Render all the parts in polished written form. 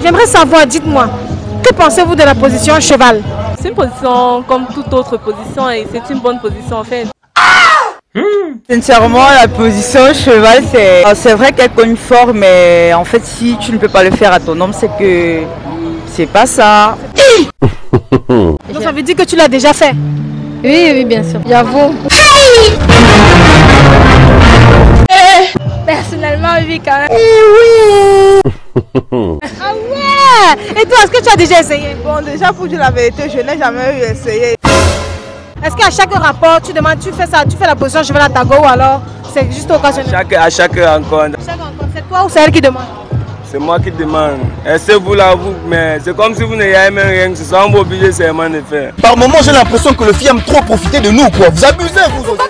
J'aimerais savoir, dites-moi, que pensez-vous de la position cheval? C'est une position comme toute autre position et c'est une bonne position en fait. Sincèrement, la position cheval, c'est vrai qu'elle cogne fort, mais en fait, si tu ne peux pas le faire à ton homme, c'est que c'est pas ça. Donc ça veut dire que tu l'as déjà fait? Oui, oui, bien sûr. J'avoue. Personnellement, oui, quand même. Ah ouais! Et toi, est-ce que tu as déjà essayé? Bon, déjà, pour dire la vérité, je n'ai jamais eu essayé. Est-ce qu'à chaque rapport, tu demandes, tu fais ça, tu fais la position cheval à ta go ou alors c'est juste occasionnel? À chaque rencontre. Chaque rencontre, c'est toi ou c'est elle qui demande? C'est moi qui demande. Est-ce vous là, vous, mais c'est comme si vous n'ayez même rien, que ce soit obligé seulement de faire. Par moment, j'ai l'impression que le fille aime trop profiter de nous, quoi. Vous abusez, vous aussi.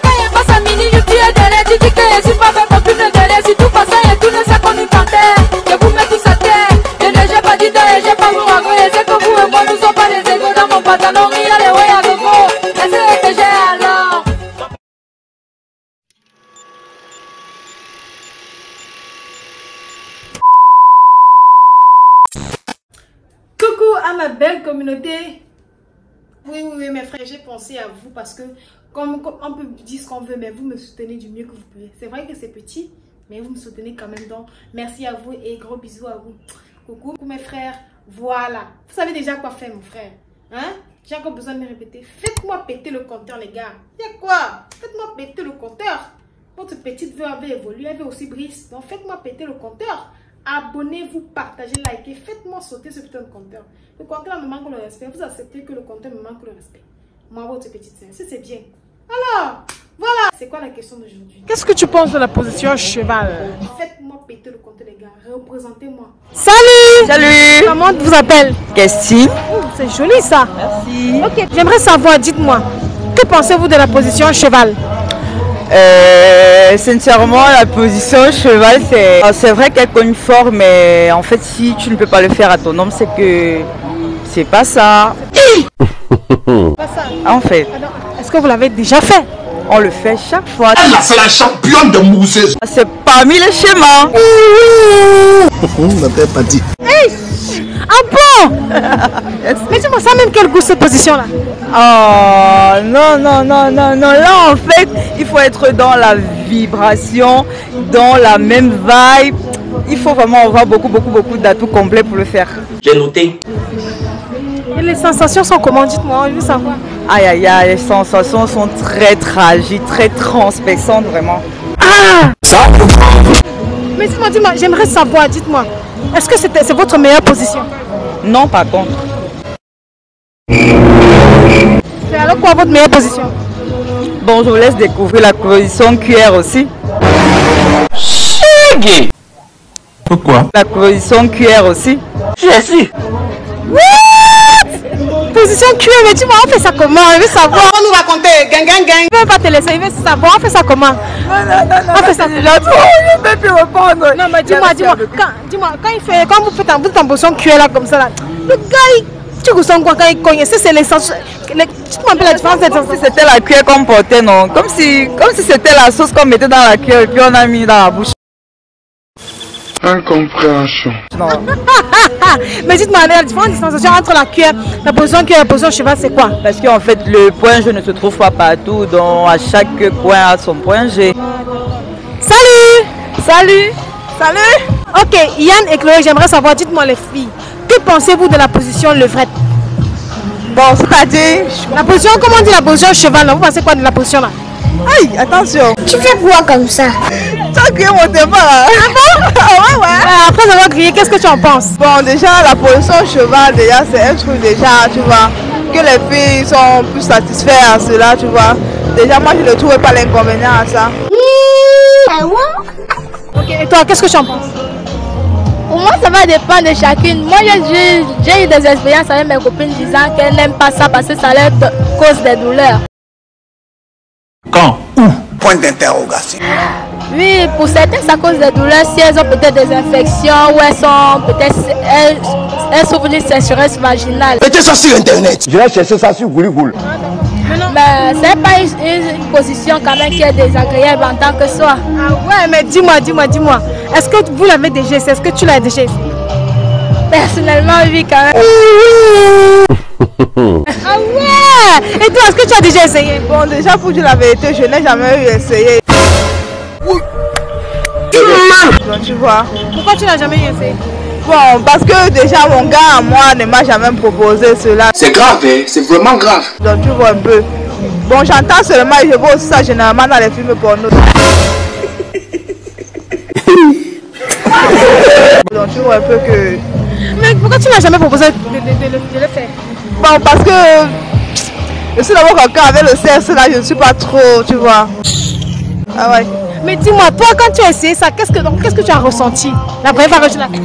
Coucou à ma belle communauté. Oui, mes frères, j'ai pensé à vous parce que comme on peut dire ce qu'on veut, mais vous me soutenez du mieux que vous pouvez. C'est vrai que c'est petit, mais vous me soutenez quand même. Donc, merci à vous et gros bisous à vous. Coucou mes frères, voilà. Vous savez déjà quoi faire, mon frère? Hein? J'ai encore besoin de me répéter. Faites-moi péter le compteur, les gars. Il y a quoi? Faites-moi péter le compteur. Votre petite veuve avait évolué, elle avait aussi brise. Donc, faites-moi péter le compteur. Abonnez-vous, partagez, likez, faites-moi sauter ce putain de compteur. Le compteur me manque le respect. Vous acceptez que le compteur me manque le respect. Moi, votre petite sœur, c'est bien. Alors, voilà. C'est quoi la question d'aujourd'hui? Qu'est-ce que tu penses de la position cheval? Faites-moi péter le compteur, les gars. Représentez-moi. Salut! Salut! Comment tu vous appelles? Christine. C'est joli ça. Merci. Ok, j'aimerais savoir, dites-moi, que pensez-vous de la position cheval? Sincèrement, la position cheval, c'est vrai qu'elle cogne fort, mais en fait, si tu ne peux pas le faire à ton homme, c'est que c'est pas ça. Pas ça. En fait, Est-ce que vous l'avez déjà fait? on le fait chaque fois. C'est la championne de mousseuse. C'est parmi les schémas. On n'avait pas dit. Ah bon? Mais dis-moi ça même quel goût cette position là? Oh non. Là, en fait, il faut être dans la vibration, dans la même vibe. Il faut vraiment avoir beaucoup d'atouts complets pour le faire. J'ai noté. Et les sensations sont comment? Dites-moi, je veux savoir. Aïe, les sensations sont très tragiques, très transperçantes, vraiment. Ah! Mais dites-moi, j'aimerais savoir, dites-moi, est-ce que c'est votre meilleure position? Non, par contre. C'est alors quoi votre meilleure position? Bon, je vous laisse découvrir la position cuillère aussi. Chégué. Pourquoi? La position cuillère aussi. J'ai su. Position cuillère, mais dis-moi, on fait ça comment? Je veux savoir. On nous raconter, gang. Je ne veux pas te laisser, je veux savoir, on fait ça comment? Non. On fait ça. Je ne peux plus répondre. Non, mais dis-moi, quand vous faites en position cuillère là comme ça, là, le gars, tu ressens quoi quand il cogne? Est-ce que c'est les sensations? Tu me rappelles la différence des sensations? Comme si c'était la cuillère qu'on portait, non? Comme si c'était la sauce qu'on mettait dans la cuillère et puis on a mis dans la bouche. Incompréhension. Non. Mais dites-moi, la différence des sensations entre la cuillère, la position cuillère et la position cheval, c'est quoi? Parce qu'en fait, le point G ne se trouve pas partout, donc à chaque point a son point G. Salut. Ok, Yann et Chloé, j'aimerais savoir, dites-moi les filles, que pensez-vous de la position levrette? Bon, c'est-à-dire... La position, comment on dit la position cheval là? Vous pensez quoi de la position là? Aïe, attention. Tu fais quoi comme ça? Tu as crié mon débat. Ouais. Après avoir grillé, qu'est-ce que tu en penses? Bon, déjà, la position cheval, déjà, c'est un truc déjà, tu vois, que les filles sont plus satisfaites à cela, tu vois. Déjà, moi, je ne trouvais pas l'inconvénient à ça. Ok, et toi, qu'est-ce que tu en penses? Pour moi, ça va dépendre de chacune. Moi, j'ai eu des expériences avec mes copines disant qu'elles n'aiment pas ça parce que ça leur cause des douleurs. Quand? Où? Point d'interrogation. Oui, pour certaines, ça cause des douleurs si elles ont peut-être des infections ou elles souffrent d'une sécheresse vaginale. Mettez ça sur internet. Je vais chercher ça sur Gouligoul. Mais c'est pas une position quand même qui est désagréable en tant que soi. Ah ouais, mais dis-moi. Est-ce que vous l'avez déjà essayé? Est-ce que tu l'as déjà essayé? Personnellement, oui, quand même. Ah ouais. Et toi, est-ce que tu as déjà essayé? Bon, déjà, pour dire la vérité, je n'ai jamais essayé. Donc, tu vois. Pourquoi tu n'as jamais essayé? Bon, parce que déjà, mon gars à moi ne m'a jamais proposé cela. C'est grave, hein? C'est vraiment grave. Donc, tu vois un peu. Bon, j'entends seulement et je vois aussi ça généralement dans les films porno. Donc, tu vois un peu que... Mais pourquoi tu n'as jamais proposé de le faire? Bon, parce que je suis d'abord quelqu'un avec le sexe là, je ne suis pas trop, tu vois. Ah ouais. Mais dis-moi, toi, quand tu as essayé ça, qu'est-ce que tu as ressenti la première fois que tu l'as fait?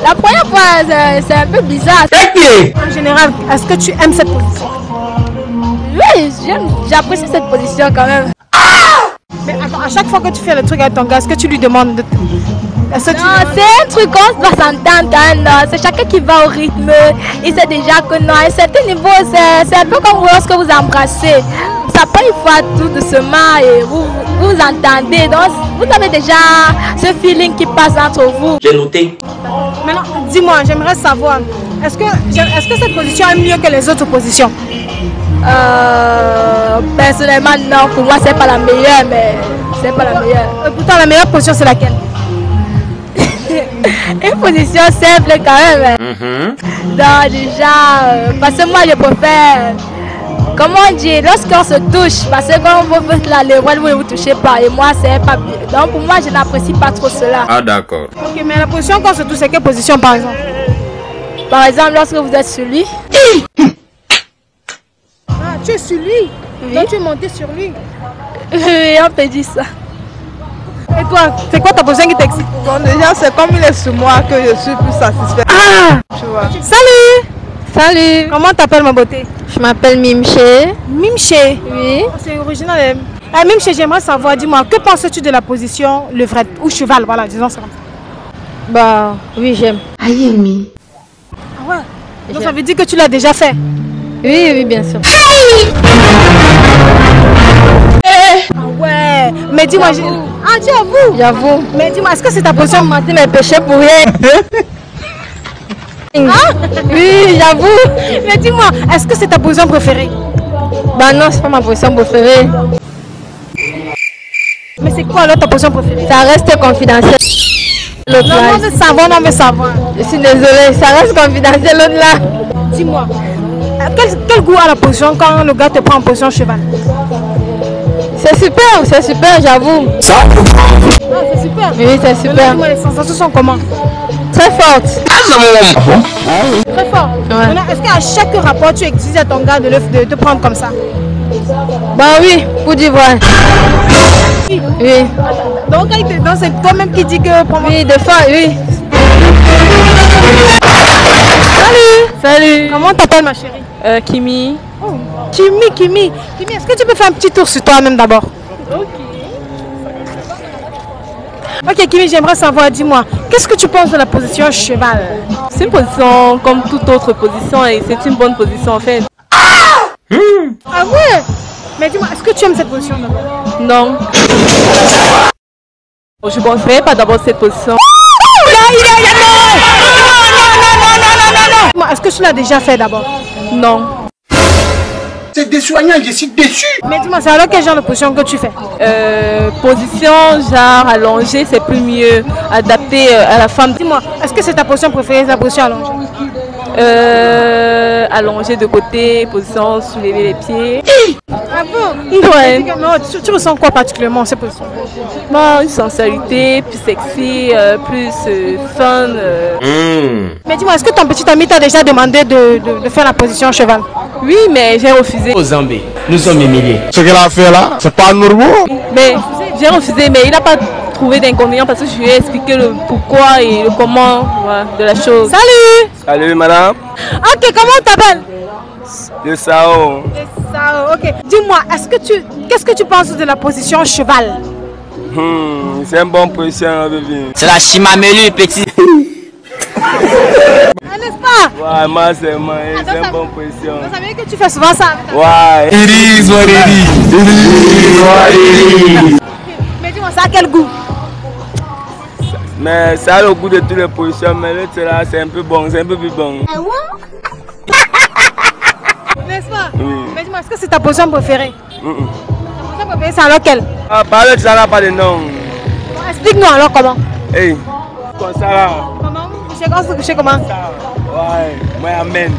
La première fois, c'est un peu bizarre. En général, est-ce que tu aimes cette position? Oui, j'apprécie cette position quand même. Mais attends, à chaque fois que tu fais le truc avec ton gars, est-ce que tu lui demandes de... Non, c'est un truc qu'on doit s'entendre quand même. C'est chacun qui va au rythme. Il sait déjà que non, à un certain niveau, c'est un peu comme lorsque vous embrassez. Ça prend une fois tout doucement et vous entendez. Donc, vous avez déjà ce feeling qui passe entre vous. J'ai noté. Maintenant, dis-moi, j'aimerais savoir, est-ce que cette position est mieux que les autres positions? Personnellement, non. Pour moi, c'est pas la meilleure, mais c'est pas la meilleure. Pourtant, la meilleure position, c'est laquelle? Une position simple quand même. Donc déjà, parce que moi je préfère, comment on dit, lorsqu'on se touche, parce que quand vous faites la lèvre, vous ne vous touchez pas et moi c'est pas bien. Donc pour moi je n'apprécie pas trop cela. Ah d'accord. Ok, mais la position quand on se touche, c'est quelle position par exemple? Par exemple, lorsque vous êtes sur lui. Ah, tu es sur lui? Oui. Donc tu es monté sur lui? Oui, on peut dire ça. Et toi, c'est quoi ta position qui t'excite? Bon, déjà, c'est comme il est sur moi que je suis plus satisfaite. Ah! Tu vois. Salut! Salut, Comment t'appelles ma beauté? je m'appelle Mimché. Mimché. Oui. C'est original. Mimché, j'aimerais savoir, dis-moi, que penses-tu de la position levrette ou cheval? Voilà, disons ça. Bah oui, j'aime. Ah ouais? Donc ça veut dire que tu l'as déjà fait? Oui, oui, bien sûr. Ah ouais, mais dis-moi, ah tu avoues? J'avoue. Mais dis-moi, est-ce que c'est ta position? Mater mes péchés pour rien. Ah? Oui, j'avoue. Mais dis-moi, est-ce que c'est ta position préférée? Bah non, c'est pas ma position préférée. Mais c'est quoi alors ta position préférée? Ça reste confidentiel. L'autre Non, là. on veut savoir, on veut savoir. Je suis désolée, ça reste confidentiel l'autre là. Dis-moi, quel goût a la position quand le gars te prend en position cheval? C'est super, j'avoue. Ah, c'est super. Oui, c'est super. Dis-moi, les sensations sont comment? Très forte. Très fort. Ouais. Maintenant, est-ce qu'à chaque rapport, tu exiges à ton gars de te prendre comme ça? Bah oui, pour dire vrai. Oui. Donc, c'est toi-même qui dis que... Oui, des fois, oui. Salut. Comment t'appelles ma chérie? Kimi. Oh. Kimi, est-ce que tu peux faire un petit tour sur toi-même d'abord? Ok Kimi, j'aimerais savoir, dis-moi, qu'est-ce que tu penses de la position cheval? C'est une position comme toute autre position et c'est une bonne position en fait. Ah ouais? Mais dis-moi, est-ce que tu aimes cette position d'abord? Non. Je ne conseillerais pas d'abord cette position. Dis-moi, est-ce que tu l'as déjà fait d'abord? Non. C'est désoignant, je suis déçu. Mais dis-moi, c'est alors quel genre de position que tu fais? Position genre allongée, c'est plus mieux adapté à la femme. Dis-moi, est-ce que c'est ta position préférée, la position allongée? Allongée de côté, position soulever les pieds. Ah bon? Ouais. Non, tu ressens quoi particulièrement cette position? Bon, une sensualité, plus sexy, plus fun. Mais dis-moi, est-ce que ton petit ami t'a déjà demandé de faire la position cheval? Oui, mais j'ai refusé. Au Zambie, nous sommes humiliés. Ce qu'elle a fait là, c'est pas normal. Mais j'ai refusé, mais il n'a pas trouvé d'inconvénient parce que je lui ai expliqué le pourquoi et le comment voilà, de la chose. Salut! Salut madame. Ok, comment on t'appelle? De Sao. Ça, ok. Dis-moi, qu'est-ce que tu penses de la position cheval? C'est une bonne position, bébé. C'est la chimamelu, petit. Ah, n'est-ce pas? Ouais, moi c'est moi, c'est donc une ça- bonne position. Vous savez que tu fais souvent ça avec ta... Ouais. Mais dis-moi, ça a quel goût? Mais ça a le goût de toutes les positions, mais l'autre là, c'est un peu bon, c'est un peu plus bon. N'est-ce pas? Oui. Mais dis-moi, est-ce que c'est ta position préférée? Ta position préférée, c'est alors quelle? Ah, par l'autre, ça n'a pas de nom. Bon, explique-nous alors comment. Hey, comme ça là. Comment vous couchez? Quand vous couchez comment? Ouais, moi amène.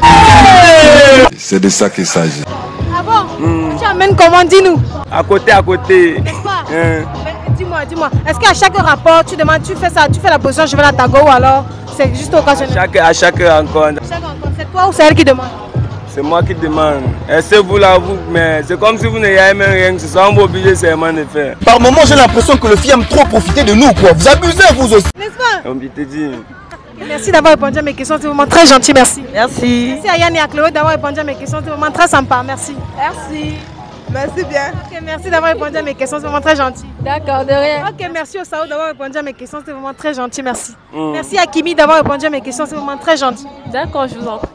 C'est de ça qu'il s'agit. Ah bon? Tu amènes comment? Dis-nous. À côté, à côté. N'est-ce pas? Mais dis-moi, est-ce qu'à chaque rapport, tu demandes, tu fais ça, tu fais la position, je vais la tago ou alors c'est juste occasionnel? À chaque rencontre. Chaque rencontre, c'est toi ou c'est elle qui demande? C'est moi qui demande. Et c'est vous là, vous, mais c'est comme si vous n'ayez même rien, ce sont obligés seulement de faire. Par moments, j'ai l'impression que le filles aime trop profiter de nous, quoi. Vous abusez, vous aussi. N'est-ce pas? On te dit. Merci d'avoir répondu à mes questions, c'est vraiment très gentil, merci. Merci. Merci à Yann et à Chloé d'avoir répondu à mes questions, c'est vraiment très sympa, merci. Merci. Merci bien. Ok, merci d'avoir répondu à mes questions, c'est vraiment très gentil. D'accord, de rien. Ok, merci au Sao d'avoir répondu à mes questions, c'est vraiment très gentil, merci. Merci à Kimi d'avoir répondu à mes questions, c'est vraiment très gentil. D'accord, je vous en prie.